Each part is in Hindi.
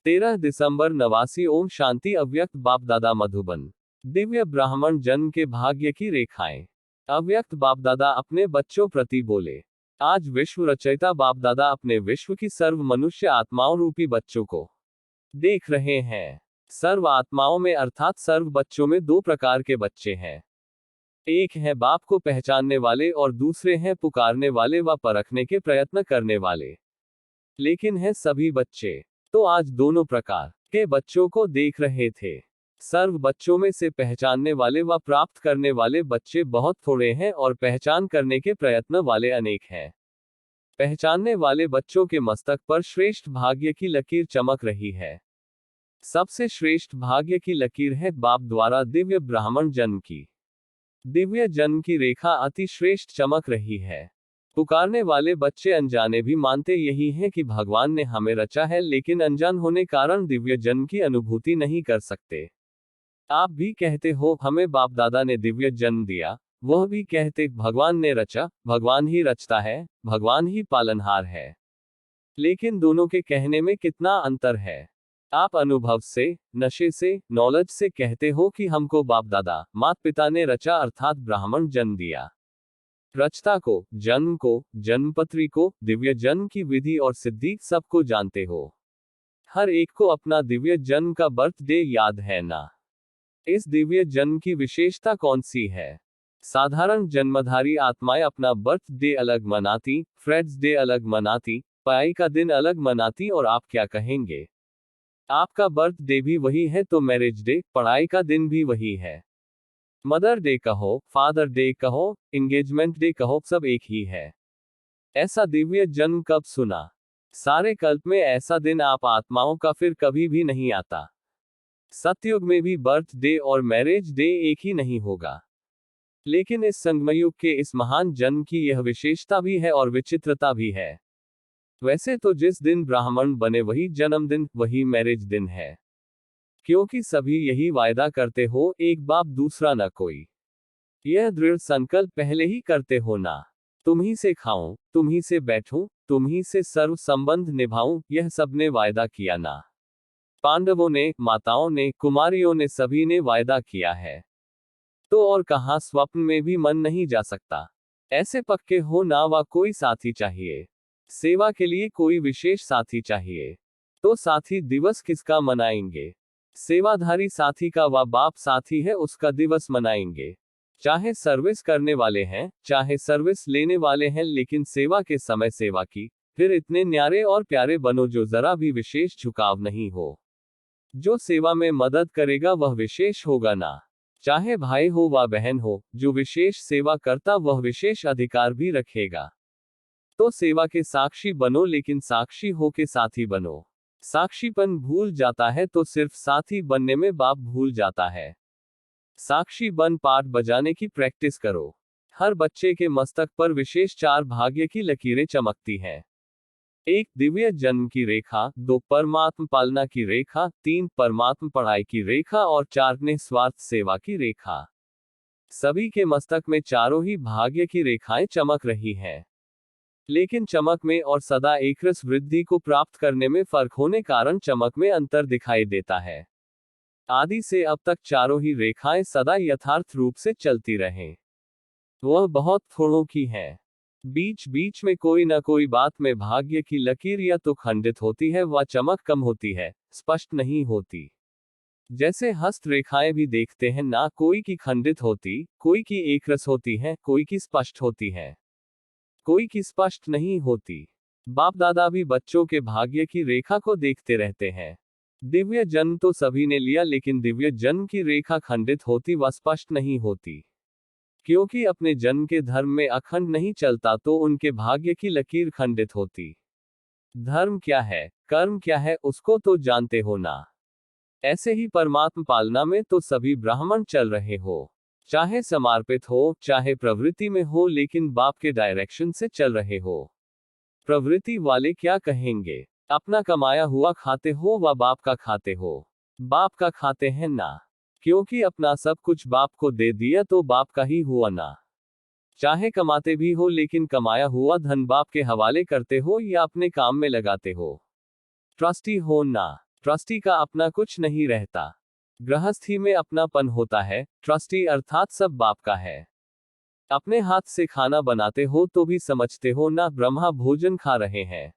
13 दिसंबर 89। ओम शांति। अव्यक्त बाप दादा मधुबन। दिव्य ब्राह्मण जन्म के भाग्य की रेखाएं। अव्यक्त बाप दादा अपने बच्चों प्रति बोले। आज विश्व रचयिता बाप दादा अपने विश्व की सर्व मनुष्य आत्माओं रूपी बच्चों को देख रहे हैं। सर्व आत्माओं में अर्थात सर्व बच्चों में दो प्रकार के बच्चे हैं। एक है बाप को पहचानने वाले और दूसरे हैं पुकारने वाले व परखने के प्रयत्न करने वाले। लेकिन है सभी बच्चे तो आज दोनों प्रकार के बच्चों को देख रहे थे। सर्व बच्चों में से पहचानने वाले व प्राप्त करने वाले बच्चे बहुत थोड़े हैं और पहचान करने के प्रयत्न वाले अनेक हैं। पहचानने वाले बच्चों के मस्तक पर श्रेष्ठ भाग्य की लकीर चमक रही है। सबसे श्रेष्ठ भाग्य की लकीर है बाप द्वारा दिव्य ब्राह्मण जन्म की। दिव्य जन्म की रेखा अति श्रेष्ठ चमक रही है। पुकारने वाले बच्चे अनजाने भी मानते यही हैं कि भगवान ने हमें रचा है, लेकिन अनजान होने कारण दिव्य जन्म की अनुभूति नहीं कर सकते। आप भी कहते हो हमें बाप दादा ने दिव्य जन्म दिया, वह भी कहते भगवान ने रचा, भगवान ही रचता है, भगवान ही पालनहार है। लेकिन दोनों के कहने में कितना अंतर है। आप अनुभव से, नशे से, नॉलेज से कहते हो कि हमको बाप दादा माता पिता ने रचा अर्थात ब्राह्मण जन्म दिया। रचता को, जन्म को, जन्मपत्री को, दिव्य जन्म की विधि और सिद्धि सबको जानते हो। हर एक को अपना दिव्य जन्म का बर्थ डे याद है ना। इस दिव्य जन्म की विशेषता कौन सी है? साधारण जन्मधारी आत्माएं अपना बर्थ डे अलग मनाती, फ्रेंड्स डे अलग मनाती, पढ़ाई का दिन अलग मनाती, और आप क्या कहेंगे? आपका बर्थ डे भी वही है तो मैरिज डे, पढ़ाई का दिन भी वही है। मदर डे कहो, फादर डे कहो, एंगेजमेंट डे कहो, सब एक ही है। ऐसा दिव्य जन्म कब सुना? सारे कल्प में ऐसा दिन आप आत्माओं का फिर कभी भी नहीं आता। सतयुग में भी बर्थ डे और मैरिज डे एक ही नहीं होगा। लेकिन इस संगमयुग के इस महान जन्म की यह विशेषता भी है और विचित्रता भी है। वैसे तो जिस दिन ब्राह्मण बने वही जन्मदिन, वही मैरिज दिन है। क्योंकि सभी यही वायदा करते हो, एक बाप दूसरा न कोई। यह दृढ़ संकल्प पहले ही करते हो ना। तुम ही से खाऊं, तुम ही से बैठूं, तुम ही से सर्व संबंध निभाऊं, यह सबने वायदा किया ना। पांडवों ने, माताओं ने, कुमारियों ने, सभी ने वायदा किया है। तो और कहां स्वप्न में भी मन नहीं जा सकता। ऐसे पक्के हो ना वा कोई साथी चाहिए। सेवा के लिए कोई विशेष साथी चाहिए। तो साथी दिवस किसका मनाएंगे? सेवाधारी साथी का व बाप साथी है उसका दिवस मनाएंगे। चाहे सर्विस करने वाले हैं, चाहे सर्विस लेने वाले हैं, लेकिन सेवा के समय सेवा की, फिर इतने न्यारे और प्यारे बनो जो जरा भी विशेष झुकाव नहीं हो। जो सेवा में मदद करेगा वह विशेष होगा ना। चाहे भाई हो व बहन हो, जो विशेष सेवा करता वह विशेष अधिकार भी रखेगा। तो सेवा के साक्षी बनो, लेकिन साक्षी हो के साथी बनो। साक्षीपन भूल जाता है तो सिर्फ साथी बनने में बाप भूल जाता है। साक्षी बन पाठ बजाने की प्रैक्टिस करो। हर बच्चे के मस्तक पर विशेष 4 भाग्य की लकीरें चमकती हैं। 1 दिव्य जन्म की रेखा, 2 परमात्म पालना की रेखा, 3 परमात्म पढ़ाई की रेखा और 4 निस्वार्थ सेवा की रेखा। सभी के मस्तक में चारों ही भाग्य की रेखाएं चमक रही हैं। लेकिन चमक में और सदा एकरस वृद्धि को प्राप्त करने में फर्क होने कारण चमक में अंतर दिखाई देता है। आदि से अब तक चारों ही रेखाएं सदा यथार्थ रूप से चलती रहें। वह बहुत थोड़ों की हैं। बीच बीच में कोई न कोई बात में भाग्य की लकीर या तो खंडित होती है व चमक कम होती है, स्पष्ट नहीं होती। जैसे हस्त रेखाएं भी देखते हैं ना, कोई की खंडित होती, कोई की एकरस होती है, कोई की स्पष्ट होती है, कोई की स्पष्ट नहीं होती। बाप दादा भी बच्चों के भाग्य की रेखा को देखते रहते हैं। दिव्य जन्म तो सभी ने लिया, लेकिन दिव्य जन्म की रेखा खंडित होती व स्पष्ट नहीं होती। क्योंकि अपने जन्म के धर्म में अखंड नहीं चलता तो उनके भाग्य की लकीर खंडित होती। धर्म क्या है, कर्म क्या है, उसको तो जानते हो ना। ऐसे ही परमात्म पालना में तो सभी ब्राह्मण चल रहे हो। चाहे समर्पित हो, चाहे प्रवृत्ति में हो, लेकिन बाप के डायरेक्शन से चल रहे हो। प्रवृत्ति वाले क्या कहेंगे? अपना कमाया हुआ खाते हो व बाप का खाते हो? बाप का खाते हैं ना। क्योंकि अपना सब कुछ बाप को दे दिया तो बाप का ही हुआ ना। चाहे कमाते भी हो, लेकिन कमाया हुआ धन बाप के हवाले करते हो या अपने काम में लगाते हो। ट्रस्टी हो ना। ट्रस्टी का अपना कुछ नहीं रहता। गृहस्थी में अपनापन होता है, ट्रस्टी अर्थात सब बाप का है। अपने हाथ से खाना बनाते हो तो भी समझते हो ना ब्रह्मा भोजन खा रहे हैं।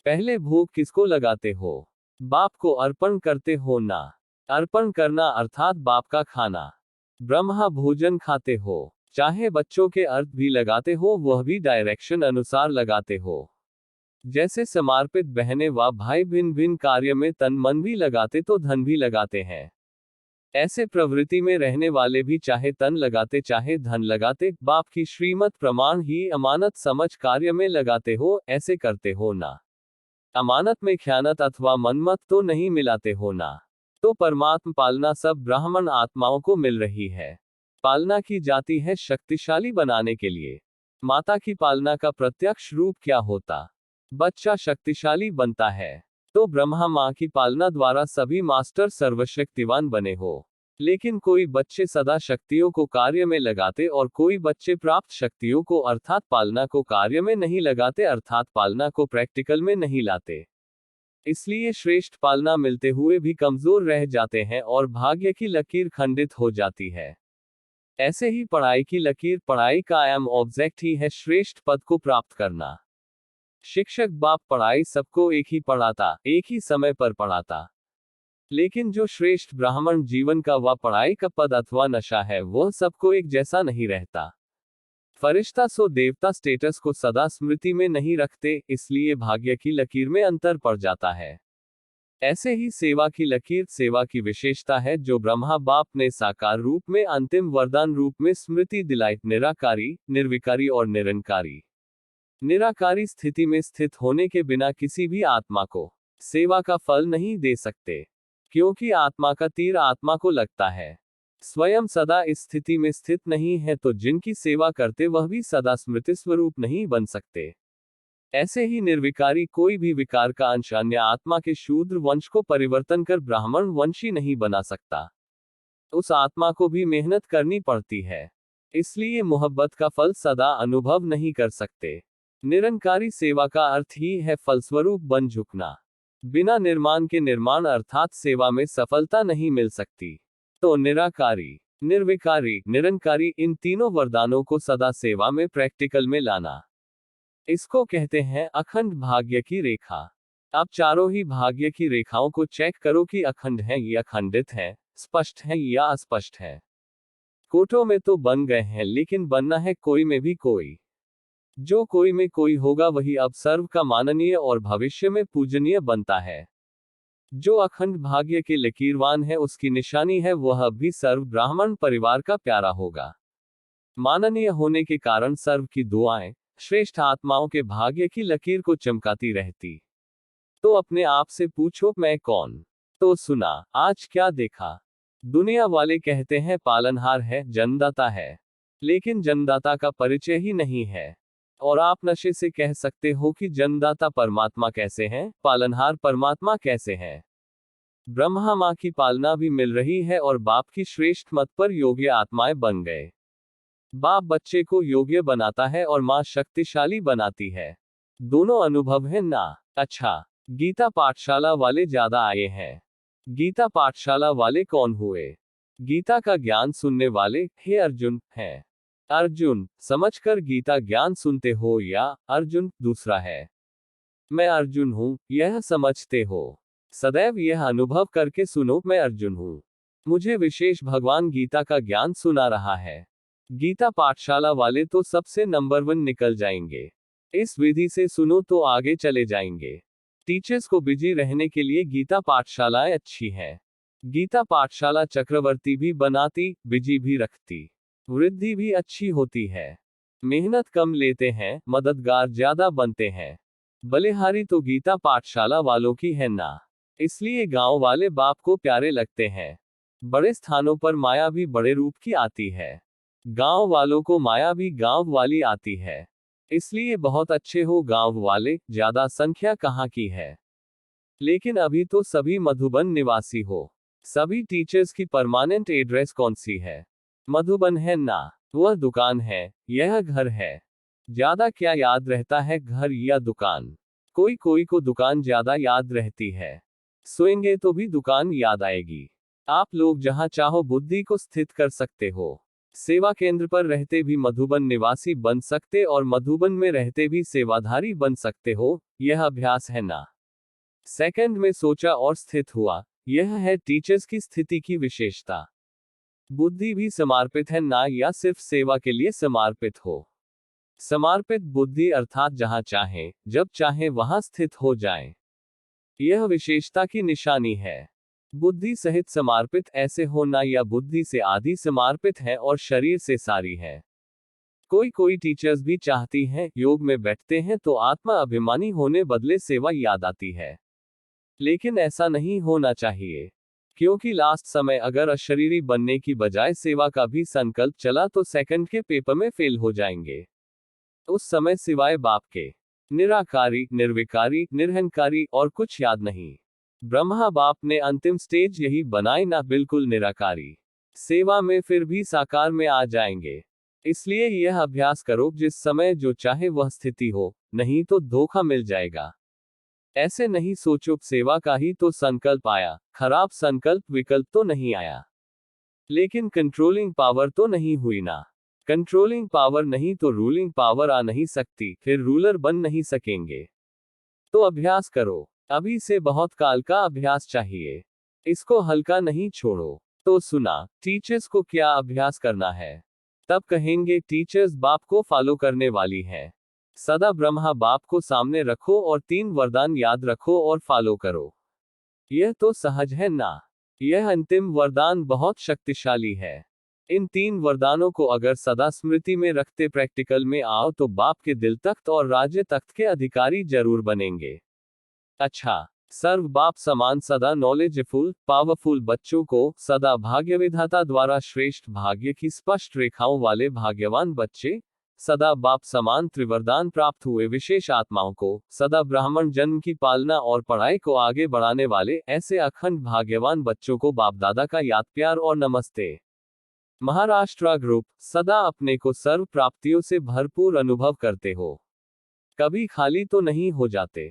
पहले भोग किसको लगाते हो? बाप को अर्पण करते हो ना। अर्पण करना अर्थात बाप का खाना। ब्रह्मा भोजन खाते हो। चाहे बच्चों के अर्थ भी लगाते हो, वह भी डायरेक्शन अनुसार लगाते हो। जैसे समर्पित बहनें व भाई भिन्न भिन्न कार्य में तन मन भी लगाते तो धन भी लगाते हैं। ऐसे प्रवृत्ति में रहने वाले भी चाहे तन लगाते चाहे धन लगाते, बाप की श्रीमत प्रमाण ही अमानत समझ कार्य में लगाते हो, ऐसे करते हो ना। अमानत में ख्यानत अथवा मनमत तो नहीं मिलाते हो ना। तो परमात्म पालना सब ब्राह्मण आत्माओं को मिल रही है। पालना की जाती है शक्तिशाली बनाने के लिए। माता की पालना का प्रत्यक्ष रूप क्या होता? बच्चा शक्तिशाली बनता है। तो ब्रह्मा माँ की पालना द्वारा सभी मास्टर सर्वशक्तिवान बने हो। लेकिन कोई बच्चे सदा शक्तियों को कार्य में लगाते और कोई बच्चे प्राप्त शक्तियों को अर्थात पालना को कार्य में नहीं लगाते, अर्थात पालना को प्रैक्टिकल में नहीं लाते। इसलिए श्रेष्ठ पालना मिलते हुए भी कमजोर रह जाते हैं और भाग्य की लकीर खंडित हो जाती है। ऐसे ही पढ़ाई की लकीर, पढ़ाई का अहम ऑब्जेक्ट ही है श्रेष्ठ पद को प्राप्त करना। शिक्षक बाप पढ़ाई सबको एक ही पढ़ाता, एक ही समय पर पढ़ाता। लेकिन जो श्रेष्ठ ब्राह्मण जीवन का व पढ़ाई का पद अथवा नशा है, वह सबको एक जैसा नहीं रहता। फरिश्ता सो देवता स्टेटस को सदा स्मृति में नहीं रखते, इसलिए भाग्य की लकीर में अंतर पड़ जाता है। ऐसे ही सेवा की लकीर सेवा की विशेषता है, जो ब्रह्मा बाप ने साकार रूप में अंतिम वरदान रूप में स्मृति दिलाई, निराकारी, निर्विकारी और निरंकारी। निराकारी स्थिति में स्थित होने के बिना किसी भी आत्मा को सेवा का फल नहीं दे सकते, क्योंकि आत्मा का तीर आत्मा को लगता है। स्वयं सदा इस स्थिति में स्थित नहीं है तो जिनकी सेवा करते वह भी सदा स्मृति स्वरूप नहीं बन सकते। ऐसे ही निर्विकारी कोई भी विकार का अंश अन्य आत्मा के शूद्र वंश को परिवर्तन कर ब्राह्मण वंशी नहीं बना सकता। उस आत्मा को भी मेहनत करनी पड़ती है, इसलिए मोहब्बत का फल सदा अनुभव नहीं कर सकते। निरंकारी सेवा का अर्थ ही है फलस्वरूप बन झुकना। बिना निर्माण के निर्माण अर्थात सेवा में सफलता नहीं मिल सकती। तो निराकारी, निर्विकारी, निरंकारी, इन तीनों वरदानों को सदा सेवा में प्रैक्टिकल में लाना, इसको कहते हैं अखंड भाग्य की रेखा। अब चारों ही भाग्य की रेखाओं को चेक करो कि अखंड है या खंडित है, स्पष्ट है या अस्पष्ट है। कोटों में तो बन गए हैं, लेकिन बनना है कोई में भी कोई। जो कोई में कोई होगा वही अब सर्व का माननीय और भविष्य में पूजनीय बनता है। जो अखंड भाग्य के लकीरवान है, उसकी निशानी है वह अब भी सर्व ब्राह्मण परिवार का प्यारा होगा। माननीय होने के कारण सर्व की दुआएं श्रेष्ठ आत्माओं के भाग्य की लकीर को चमकाती रहती। तो अपने आप से पूछो, मैं कौन? तो सुना, आज क्या देखा? दुनिया वाले कहते हैं पालनहार है, जन्मदाता है, लेकिन जन्मदाता का परिचय ही नहीं है। और आप नशे से कह सकते हो कि जन्मदाता परमात्मा कैसे हैं, पालनहार परमात्मा कैसे हैं। ब्रह्मा माँ की पालना भी मिल रही है और बाप की श्रेष्ठ मत पर योग्य आत्माएं बन गए। बाप बच्चे को योग्य बनाता है और माँ शक्तिशाली बनाती है। दोनों अनुभव है ना। अच्छा, गीता पाठशाला वाले ज्यादा आए हैं। गीता पाठशाला वाले कौन हुए? गीता का ज्ञान सुनने वाले, हे अर्जुन, हैं। अर्जुन, समझकर गीता ज्ञान सुनते हो या अर्जुन दूसरा है? मैं अर्जुन हूं, यह समझते हो। सदैव यह अनुभव करके सुनो, मैं अर्जुन हूं। मुझे विशेष भगवान गीता का ज्ञान सुना रहा है। गीता पाठशाला वाले तो सबसे नंबर 1 निकल जाएंगे। इस विधि से सुनो तो आगे चले जाएंगे। टीचर्स को बिजी रहने के लिए गीता पाठशालाएं अच्छी है। गीता पाठशाला चक्रवर्ती भी बनाती, बिजी भी रखती, वृद्धि भी अच्छी होती है। मेहनत कम लेते हैं, मददगार ज्यादा बनते हैं। बलिहारी तो गीता पाठशाला वालों की है ना, इसलिए गांव वाले बाप को प्यारे लगते हैं। बड़े स्थानों पर माया भी बड़े रूप की आती है। गांव वालों को माया भी गांव वाली आती है, इसलिए बहुत अच्छे हो गांव वाले, ज्यादा संख्या कहाँ की है। लेकिन अभी तो सभी मधुबन निवासी हो। सभी टीचर्स की परमानेंट एड्रेस कौन सी है? मधुबन है ना। वह दुकान है, यह घर है। ज्यादा क्या याद रहता है, घर या दुकान? कोई कोई को दुकान ज्यादा याद रहती है। सोएंगे तो भी दुकान याद आएगी। आप लोग जहां चाहो बुद्धि को स्थित कर सकते हो। सेवा केंद्र पर रहते भी मधुबन निवासी बन सकते और मधुबन में रहते भी सेवाधारी बन सकते हो, यह अभ्यास है ना। सेकंड में सोचा और स्थित हुआ, यह है टीचर्स की स्थिति की विशेषता। बुद्धि भी समर्पित है ना, या सिर्फ सेवा के लिए समर्पित हो। समर्पित बुद्धि अर्थात जहां चाहे जब चाहे वहां स्थित हो जाए, यह विशेषता की निशानी है। बुद्धि सहित समर्पित ऐसे होना, या बुद्धि से आधी समर्पित है और शरीर से सारी है। कोई टीचर्स भी चाहती हैं, योग में बैठते हैं तो आत्मा अभिमानी होने बदले सेवा याद आती है। लेकिन ऐसा नहीं होना चाहिए, क्योंकि लास्ट समय अगर अशरीरी बनने की बजाय सेवा का भी संकल्प चला तो सेकंड के पेपर में फेल हो जाएंगे। उस समय सिवाय बाप के निराकारी, निर्विकारी, निरहंकारी और कुछ याद नहीं। ब्रह्मा बाप ने अंतिम स्टेज यही बनाई ना, बिल्कुल निराकारी। सेवा में फिर भी साकार में आ जाएंगे। इसलिए यह अभ्यास करो, जिस समय जो चाहे वह स्थिति हो, नहीं तो धोखा मिल जाएगा। ऐसे नहीं सोचो सेवा का ही तो संकल्प आया, खराब संकल्प विकल्प तो नहीं आया। लेकिन कंट्रोलिंग पावर तो नहीं हुई ना। कंट्रोलिंग पावर नहीं तो रूलिंग पावर आ नहीं सकती, फिर रूलर बन नहीं सकेंगे। तो अभ्यास करो, अभी से बहुत काल का अभ्यास चाहिए। इसको हल्का नहीं छोड़ो। तो सुना, टीचर्स को क्या अभ्यास करना है? तब कहेंगे टीचर्स बाप को फॉलो करने वाली है। सदा ब्रह्मा बाप को सामने रखो और 3 वरदान याद रखो और फॉलो करो। यह तो सहज है ना। यह अंतिम वरदान बहुत शक्तिशाली है। इन 3 वरदानों को अगर सदा स्मृति में रखते प्रैक्टिकल में आओ तो बाप के दिल तख्त और राज्य तख्त के अधिकारी जरूर बनेंगे। अच्छा, सर्व बाप समान सदा नॉलेजफुल पावरफुल बच्चों को सदा भाग्य विधाता द्वारा श्रेष्ठ भाग्य की स्पष्ट रेखाओं वाले भाग्यवान बच्चे, सदा बाप समान त्रिवरदान प्राप्त हुए विशेष आत्माओं को, सदा ब्राह्मण जन्म की पालना और पढ़ाई को आगे बढ़ाने वाले ऐसे अखंड भाग्यवान बच्चों को बाप दादा का याद प्यार और नमस्ते। महाराष्ट्र ग्रुप, सदा अपने को सर्व प्राप्तियों से भरपूर अनुभव करते हो। कभी खाली तो नहीं हो जाते,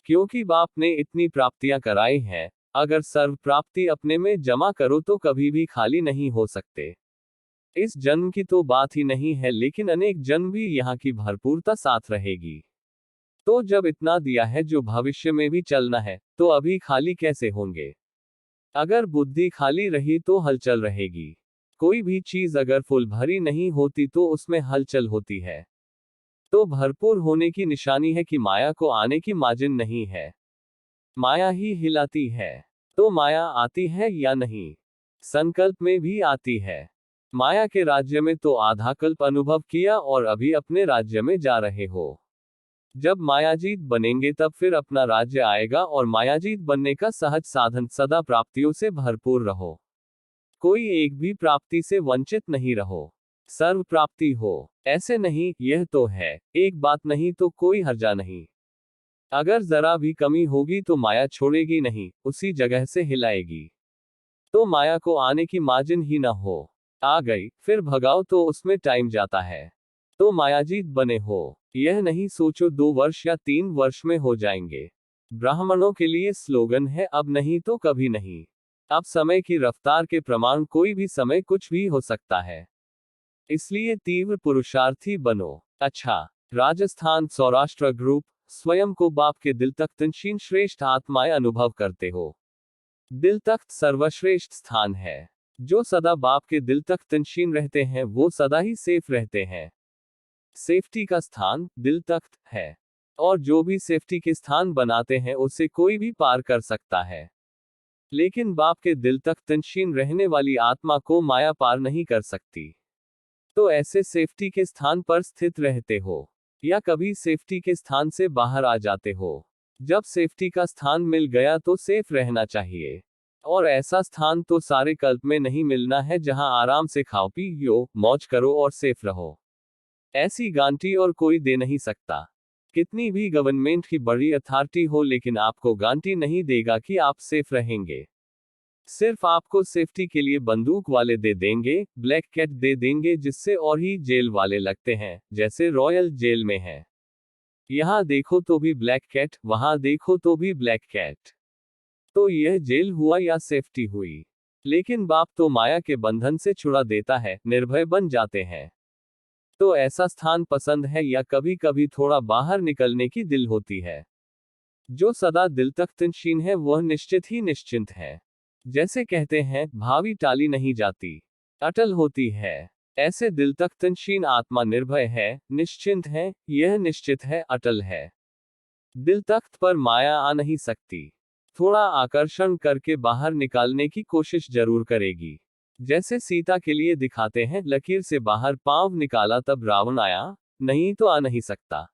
क्योंकि बाप ने इतनी प्राप्तियां कराई हैं। अगर सर्व प्राप्ति अपने में जमा करो तो कभी भी खाली नहीं हो सकते। इस जन्म की तो बात ही नहीं है, लेकिन अनेक जन्म भी यहाँ की भरपूरता साथ रहेगी। तो जब इतना दिया है जो भविष्य में भी चलना है, तो अभी खाली कैसे होंगे? अगर बुद्धि खाली रही तो हलचल रहेगी। कोई भी चीज अगर फुल भरी नहीं होती तो उसमें हलचल होती है। तो भरपूर होने की निशानी है कि माया को आने की मार्जिन नहीं है। माया ही हिलाती है। तो माया आती है या नहीं? संकल्प में भी आती है। माया के राज्य में तो आधा कल्प अनुभव किया और अभी अपने राज्य में जा रहे हो। जब मायाजीत बनेंगे तब फिर अपना राज्य आएगा, और मायाजीत बनने का सहज साधन सदा प्राप्तियों से भरपूर रहो। कोई एक भी प्राप्ति से वंचित नहीं रहो। सर्व प्राप्ति हो, ऐसे नहीं, यह तो है, एक बात नहीं तो कोई हर्जा नहीं। अगर जरा भी कमी होगी तो माया छोड़ेगी नहीं, उसी जगह से हिलाएगी। तो माया को आने की मार्जिन ही ना हो। आ गई, फिर भगाओ तो उसमें टाइम जाता है। तो मायाजीत बने हो, यह नहीं सोचो 2 वर्ष या 3 वर्ष में हो जाएंगे। ब्राह्मणों के लिए स्लोगन है, अब नहीं तो कभी नहीं। अब समय की रफ्तार के प्रमाण कोई भी समय कुछ भी हो सकता है। इसलिए तीव्र पुरुषार्थी बनो। अच्छा, राजस्थान सौराष्ट्र ग्रुप, स्वयं को बाप के दिल तक तंशीन श्रेष्ठ आत्माएं अनुभव करते हो। दिल तख्त सर्वश्रेष्ठ स्थान है। जो सदा बाप के दिल तक तंशीन रहते हैं वो सदा ही सेफ रहते हैं। सेफ्टी का स्थान दिल तख्त है, और जो भी सेफ्टी के स्थान बनाते हैं उसे कोई भी पार कर सकता है। लेकिन बाप के दिल तक तंशीन रहने वाली आत्मा को माया पार नहीं कर सकती। तो ऐसे सेफ्टी के स्थान पर स्थित रहते हो, या कभी सेफ्टी के स्थान से बाहर आ जाते हो। जब सेफ्टी का स्थान मिल गया तो सेफ रहना चाहिए। और ऐसा स्थान तो सारे कल्प में नहीं मिलना है जहां आराम से खाओ पियो मौज करो और सेफ रहो। ऐसी गारंटी और कोई दे नहीं सकता। कितनी भी गवर्नमेंट की बड़ी अथॉरिटी हो, लेकिन आपको गारंटी नहीं देगा कि आप सेफ रहेंगे। सिर्फ आपको सेफ्टी के लिए बंदूक वाले दे देंगे, ब्लैक कैट दे देंगे, जिससे और ही जेल वाले लगते हैं, जैसे रॉयल जेल में है। यहां देखो तो भी ब्लैक कैट, वहां देखो तो भी ब्लैक कैट। तो यह जेल हुआ या सेफ्टी हुई। लेकिन बाप तो माया के बंधन से छुड़ा देता है, निर्भय बन जाते हैं। तो ऐसा स्थान पसंद है या कभी कभी थोड़ा बाहर निकलने की दिल होती है? जो सदा दिल तक तनशीन है वह निश्चित ही निश्चिंत है। जैसे कहते हैं, भावी टाली नहीं जाती, अटल होती है। ऐसे दिल तक तनशीन आत्मा निर्भय है, निश्चिंत है, यह निश्चित है, अटल है। दिल तख्त पर माया आ नहीं सकती। थोड़ा आकर्षण करके बाहर निकालने की कोशिश जरूर करेगी। जैसे सीता के लिए दिखाते हैं, लकीर से बाहर पांव निकाला तब रावण आया, नहीं तो आ नहीं सकता।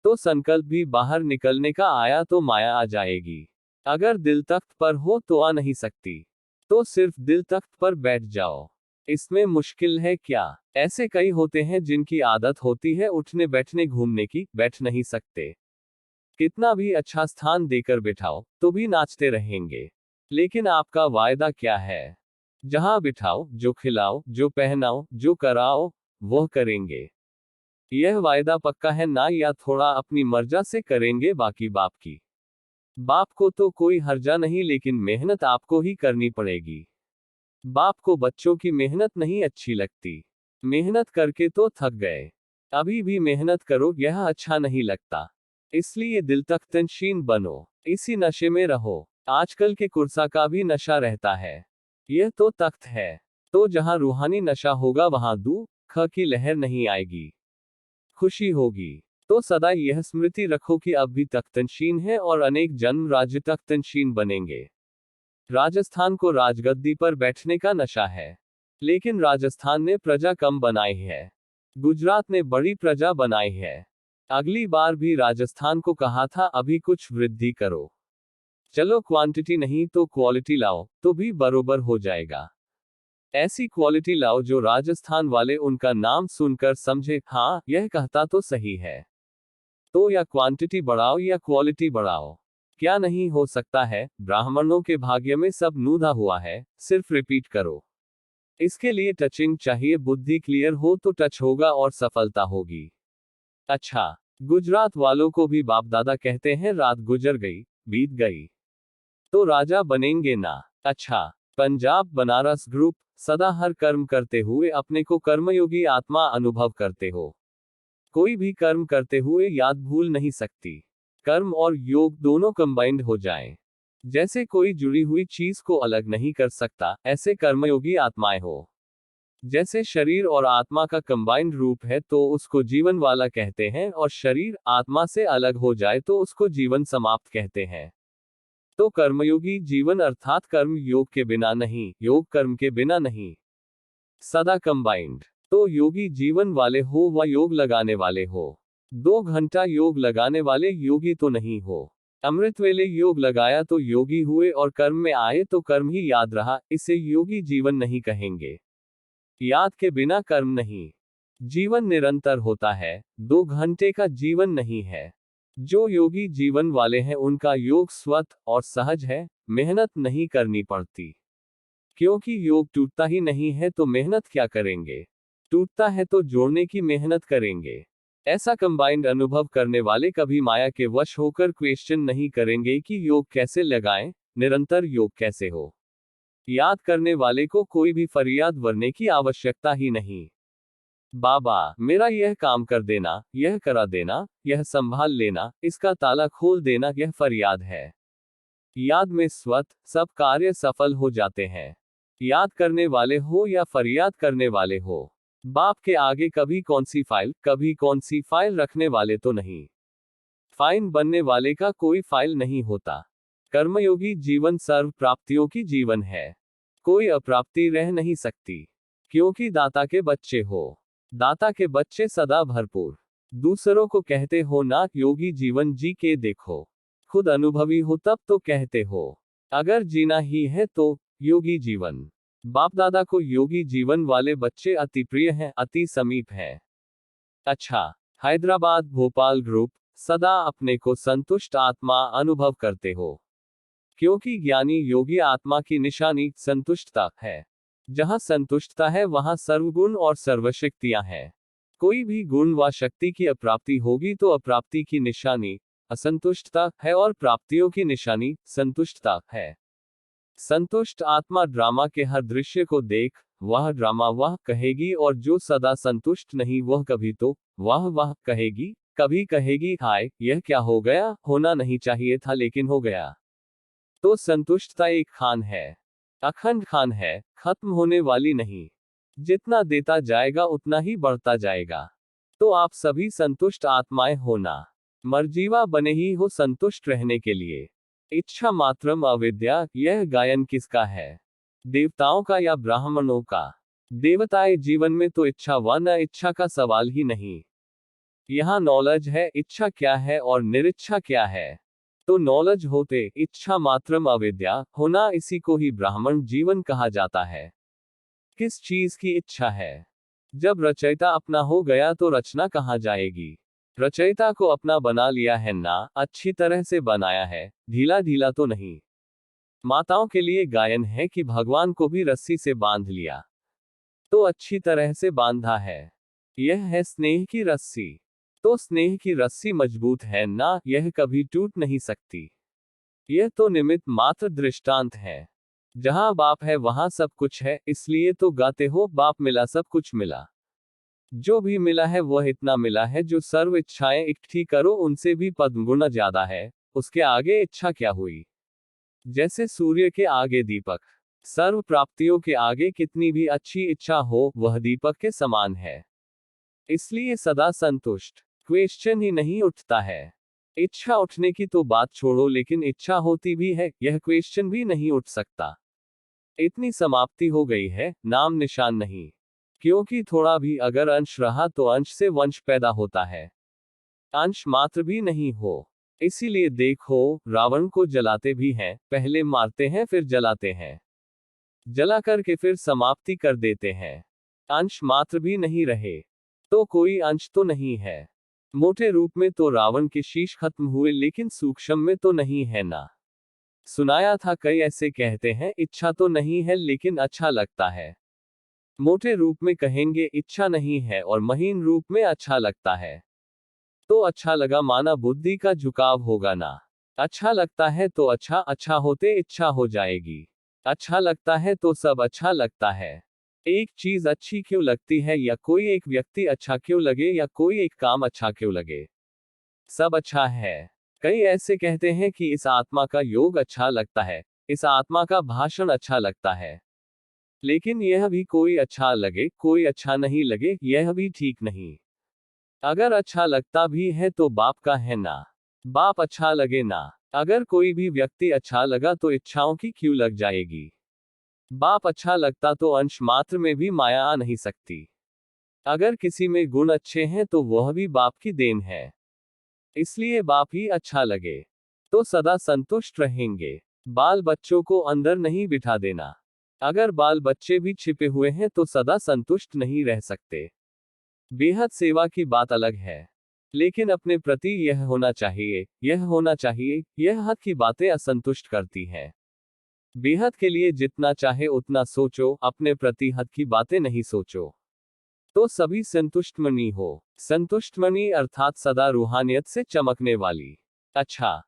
तो संकल्प भी बाहर निकलने का आया तो माया आ जाएगी। अगर दिल तख्त पर हो तो आ नहीं सकती। तो सिर्फ दिल तख्त पर बैठ जाओ। इसमें मुश्किल है क्या? ऐसे कई होते हैं जिनकी आदत होती है उठने बैठने घूमने की, बैठ नहीं सकते। कितना भी अच्छा स्थान देकर बिठाओ तो भी नाचते रहेंगे। लेकिन आपका वायदा क्या है? जहां बिठाओ, जो खिलाओ, जो पहनाओ, जो कराओ, वह करेंगे। यह वायदा पक्का है ना, या थोड़ा अपनी मर्जी से करेंगे बाकी बाप की? बाप को तो कोई हर्जा नहीं, लेकिन मेहनत आपको ही करनी पड़ेगी। बाप को बच्चों की मेहनत नहीं अच्छी लगती। मेहनत करके तो थक गए, अभी भी मेहनत करो, यह अच्छा नहीं लगता। इसलिए दिल तक तनशीन बनो, इसी नशे में रहो। आजकल के कुर्सा का भी नशा रहता है, यह तो तख्त है। तो जहां रूहानी नशा होगा वहां दुख की लहर नहीं आएगी, खुशी होगी। तो सदा यह स्मृति रखो कि अब भी तख्तनशीन है और अनेक जन्म राज्य तख्तनशीन बनेंगे। राजस्थान को राजगद्दी पर बैठने का नशा है, लेकिन राजस्थान ने प्रजा कम बनाई है, गुजरात ने बड़ी प्रजा बनाई है। अगली बार भी राजस्थान को कहा था अभी कुछ वृद्धि करो। चलो क्वांटिटी नहीं तो क्वालिटी लाओ तो भी बरोबर हो जाएगा। ऐसी क्वालिटी लाओ जो राजस्थान वाले उनका नाम सुनकर समझे, हाँ यह कहता तो सही है। तो या क्वांटिटी बढ़ाओ या क्वालिटी बढ़ाओ। क्या नहीं हो सकता है? ब्राह्मणों के भाग्य में सब नूधा हुआ है, सिर्फ रिपीट करो। इसके लिए टचिंग चाहिए, बुद्धि क्लियर हो तो टच होगा और सफलता होगी। अच्छा, गुजरात वालों को भी बाप दादा कहते हैं रात गुजर गई, बीत गई, तो राजा बनेंगे ना। अच्छा, पंजाब बनारस ग्रुप, सदा हर कर्म करते हुए अपने को कर्मयोगी आत्मा अनुभव करते हो। कोई भी कर्म करते हुए याद भूल नहीं सकती। कर्म और योग दोनों कंबाइंड हो जाएं। जैसे कोई जुड़ी हुई चीज को अलग नहीं कर सकता, ऐसे कर्मयोगी आत्माएं हो। जैसे शरीर और आत्मा का कंबाइंड रूप है तो उसको जीवन वाला कहते हैं, और शरीर आत्मा से अलग हो जाए तो उसको जीवन समाप्त कहते हैं। तो कर्मयोगी जीवन अर्थात कर्म योग के बिना नहीं, योग कर्म के बिना नहीं, सदा कंबाइंड। तो योगी जीवन वाले हो व योग लगाने वाले हो। 2 घंटा योग लगाने वाले योगी तो नहीं हो। अमृत वेले योग लगाया तो योगी हुए, और कर्म में आए तो कर्म ही याद रहा, इसे योगी जीवन नहीं कहेंगे। याद के बिना कर्म नहीं। जीवन निरंतर होता है, 2 घंटे का जीवन नहीं है। जो योगी जीवन वाले हैं उनका योग स्वत और सहज है, मेहनत नहीं करनी पड़ती। क्योंकि योग टूटता ही नहीं है तो मेहनत क्या करेंगे? टूटता है तो जोड़ने की मेहनत करेंगे। ऐसा कंबाइंड अनुभव करने वाले कभी माया के वश होकर क्वेश्चन नहीं करेंगे कि योग कैसे लगाएं, निरंतर योग कैसे हो। याद करने वाले को कोई भी फरियाद वरने की आवश्यकता ही नहीं। बाबा मेरा यह काम कर देना, यह करा देना, यह संभाल लेना, इसका ताला खोल देना, यह फरियाद है। याद में स्वत सब कार्य सफल हो जाते हैं। याद करने वाले हो या फरियाद करने वाले हो, बाप के आगे कभी कौन सी फाइल रखने वाले तो नहीं। फाइन बनने वाले का कोई फाइल नहीं होता। कर्मयोगी जीवन सर्व प्राप्तियों की जीवन है। कोई अप्राप्ति रह नहीं सकती, क्योंकि दाता के बच्चे हो। दाता के बच्चे सदा भरपूर। दूसरों को कहते हो ना योगी जीवन जी के देखो, खुद अनुभवी हो तब तो कहते हो। अगर जीना ही है तो योगी जीवन। बाप दादा को योगी जीवन वाले बच्चे अति प्रिय हैं, अति समीप हैं। अच्छा, हैदराबाद भोपाल ग्रुप, सदा अपने को संतुष्ट आत्मा अनुभव करते हो। क्योंकि ज्ञानी योगी आत्मा की निशानी संतुष्टता है। जहां संतुष्टता है वहां सर्वगुण और सर्वशक्तियां हैं। कोई भी गुण व शक्ति की अप्राप्ति होगी तो अप्राप्ति की निशानी असंतुष्टता है और प्राप्तियों की निशानी संतुष्टता है। संतुष्ट आत्मा ड्रामा के हर दृश्य को देख वह ड्रामा वह कहेगी, और जो सदा संतुष्ट नहीं वह कभी तो वह कहेगी। कभी कहेगी हाय यह क्या हो गया, होना नहीं चाहिए था लेकिन हो गया। तो संतुष्टता एक खान है, अखंड खान है, खत्म होने वाली नहीं। जितना देता जाएगा उतना ही बढ़ता जाएगा। तो आप सभी संतुष्ट आत्माएं होना, मर्जीवा बने ही हो संतुष्ट रहने के लिए। इच्छा मात्रम अविद्या, यह गायन किसका है? देवताओं का या ब्राह्मणों का? देवताएं जीवन में तो इच्छा व न इच्छा का सवाल ही नहीं। यहाँ नॉलेज है इच्छा क्या है और निरिच्छा क्या है। तो नॉलेज होते इच्छा मात्रम अविद्या होना, इसी को ही ब्राह्मण जीवन कहा जाता है। किस चीज की इच्छा है? जब रचयिता अपना हो गया तो रचना कहाँ जाएगी? रचयिता को अपना बना लिया है ना, अच्छी तरह से बनाया है, ढीला ढीला तो नहीं। माताओं के लिए गायन है कि भगवान को भी रस्सी से बांध लिया, तो अच्छी तरह से बांधा है। यह है स्नेह की रस्सी। तो स्नेह की रस्सी मजबूत है ना, यह कभी टूट नहीं सकती। यह तो निमित्त मात्र दृष्टांत है। जहां बाप है वहां सब कुछ है, इसलिए तो गाते हो बाप मिला सब कुछ मिला। जो भी मिला है वह इतना मिला है, जो सर्व इच्छाएं इकट्ठी करो उनसे भी पद्मगुना ज्यादा है। उसके आगे इच्छा क्या हुई? जैसे सूर्य के आगे दीपक। सर्व प्राप्तियों के आगे कितनी भी अच्छी इच्छा हो वह दीपक के समान है। इसलिए सदा संतुष्ट क्वेश्चन ही नहीं उठता है। इच्छा उठने की तो बात छोड़ो, लेकिन इच्छा होती भी है यह क्वेश्चन भी नहीं उठ सकता। इतनी समाप्ति हो गई है, नाम निशान नहीं। क्योंकि थोड़ा भी अगर अंश रहा तो अंश से वंश पैदा होता है, अंश मात्र भी नहीं हो। इसीलिए देखो रावण को जलाते भी हैं, पहले मारते हैं फिर जलाते हैं, जला करके फिर समाप्ति कर देते हैं। अंश मात्र भी नहीं रहे तो कोई अंश तो नहीं है। मोटे रूप में तो रावण के शीश खत्म हुए, लेकिन सूक्ष्म में तो नहीं है ना। सुनाया था कई ऐसे कहते हैं इच्छा तो नहीं है लेकिन अच्छा लगता है। मोटे रूप में कहेंगे इच्छा नहीं है और महीन रूप में अच्छा लगता है। तो अच्छा लगा माना बुद्धि का झुकाव होगा ना। अच्छा लगता है तो अच्छा अच्छा होते इच्छा हो जाएगी। अच्छा लगता है तो सब अच्छा लगता है। एक चीज अच्छी क्यों लगती है, या कोई एक व्यक्ति अच्छा क्यों लगे, या कोई एक काम अच्छा क्यों लगे, सब अच्छा है। कई ऐसे कहते हैं कि इस आत्मा का योग अच्छा लगता है, इस आत्मा का भाषण अच्छा लगता है। लेकिन यह भी कोई अच्छा लगे कोई अच्छा नहीं लगे, यह भी ठीक नहीं। अगर अच्छा लगता भी है तो बाप का है ना, बाप अच्छा लगे ना। अगर कोई भी व्यक्ति अच्छा लगा तो इच्छाओं की क्यों लग जाएगी। बाप अच्छा लगता तो अंश मात्र में भी माया आ नहीं सकती। अगर किसी में गुण अच्छे हैं तो वह भी बाप की देन है, इसलिए बाप ही अच्छा लगे तो सदा संतुष्ट रहेंगे। बाल बच्चों को अंदर नहीं बिठा देना। अगर बाल बच्चे भी छिपे हुए हैं तो सदा संतुष्ट नहीं रह सकते। बेहद सेवा की बात अलग है, लेकिन अपने प्रति यह होना चाहिए यह होना चाहिए, यह हद की बातें असंतुष्ट करती हैं। बेहद के लिए जितना चाहे उतना सोचो, अपने प्रति हद की बातें नहीं सोचो, तो सभी संतुष्टमणि हो। संतुष्टमणि अर्थात सदा रूहानियत से चमकने वाली। अच्छा।